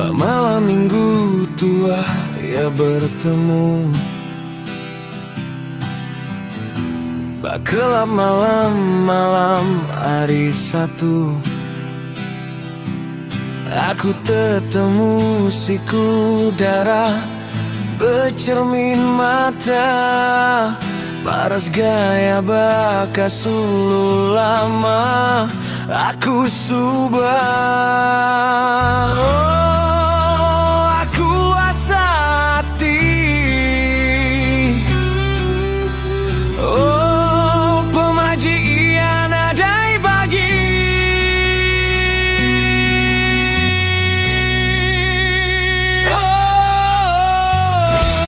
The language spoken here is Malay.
Malam minggu tua ya bertemu, gelap malam-malam hari satu. Aku tetemu siku Dara bercermin mata, paras gaya bakas sulu lama aku subah.